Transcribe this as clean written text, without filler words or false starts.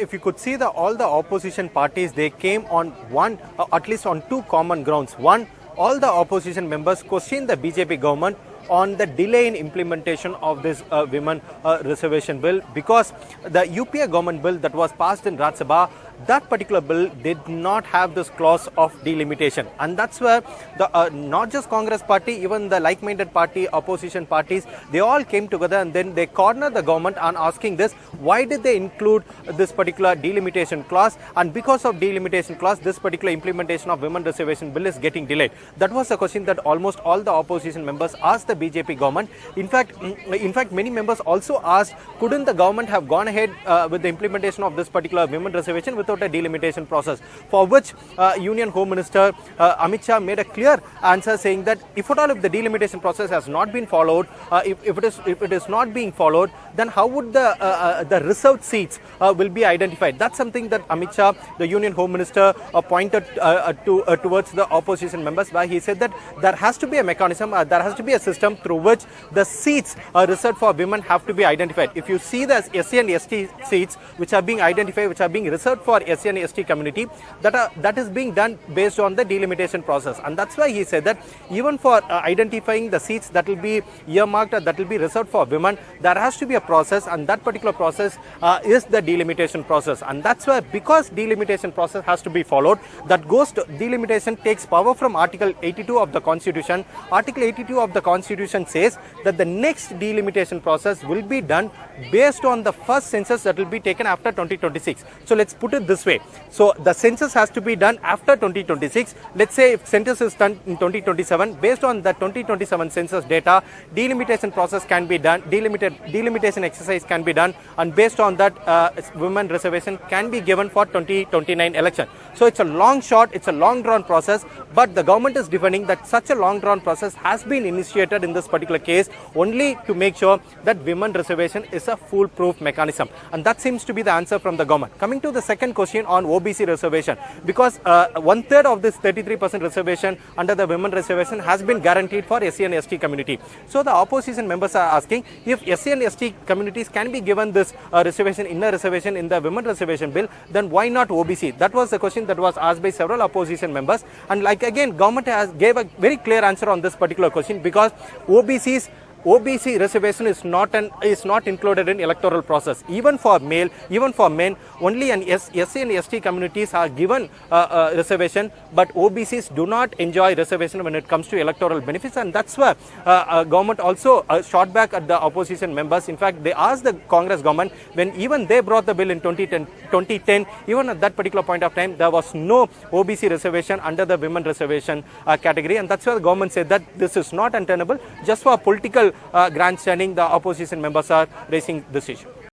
if you could see all the opposition parties, they came on one, at least on two common grounds. One, all the opposition members questioned the BJP government on the delay in implementation of this women reservation bill, because the UPA government bill that was passed in Rajya Sabha, that particular bill did not have this clause of delimitation, and that's where the not just Congress party, even the like-minded party, opposition parties, they all came together and then they cornered the government on asking this, why did they include this particular delimitation clause, and because of delimitation clause, this particular implementation of women reservation bill is getting delayed. That was a question that almost all the opposition members asked the BJP government. In fact, many members also asked, couldn't the government have gone ahead with the implementation of this particular women reservation without a delimitation process, for which Union Home Minister Amit Shah made a clear answer saying that if the delimitation process has not been followed, if it is not being followed, then how would the reserved seats will be identified? That's something that Amit Shah, the Union Home Minister, pointed towards the opposition members, where he said that there has to be a mechanism, there has to be a system through which the seats reserved for women have to be identified. If you see the SC and ST seats which are being identified, which are being reserved for SC and ST community, that is being done based on the delimitation process, and that's why he said that even for identifying the seats that will be earmarked or that will be reserved for women, there has to be a process, and that particular process is the delimitation process, and that's why, because delimitation process has to be followed, that goes to delimitation takes power from Article 82 of the Constitution. Article 82 of the Constitution says that the next delimitation process will be done based on the first census that will be taken after 2026. So let's put it this way. So the census has to be done after 2026. Let's say if census is done in 2027, based on the 2027 census data, delimitation process can be done, delimitation exercise can be done, and based on that, women reservation can be given for 2029 election. So it's a long shot, it's a long drawn process, but the government is defending that such a long drawn process has been initiated in this particular case only to make sure that women reservation is a foolproof mechanism, and that seems to be the answer from the government. Coming to the second question on OBC reservation, because 1/3 of this 33% reservation under the women reservation has been guaranteed for SC and ST community. So the opposition members are asking, if SC and ST communities can be given this reservation, inner reservation in the women reservation bill, then why not OBC? That was the question that was asked by several opposition members, and like again, government gave a very clear answer on this particular question, because OBC reservation is not included in electoral process. Even for male, even for men, only an SC and ST communities are given reservation, but OBCs do not enjoy reservation when it comes to electoral benefits, and that's where government also shot back at the opposition members. In fact, they asked the Congress government, when even they brought the bill in 2010, even at that particular point of time, there was no OBC reservation under the women reservation category, and that's why the government said that this is not untenable. Just for political grandstanding, the opposition members are raising this issue.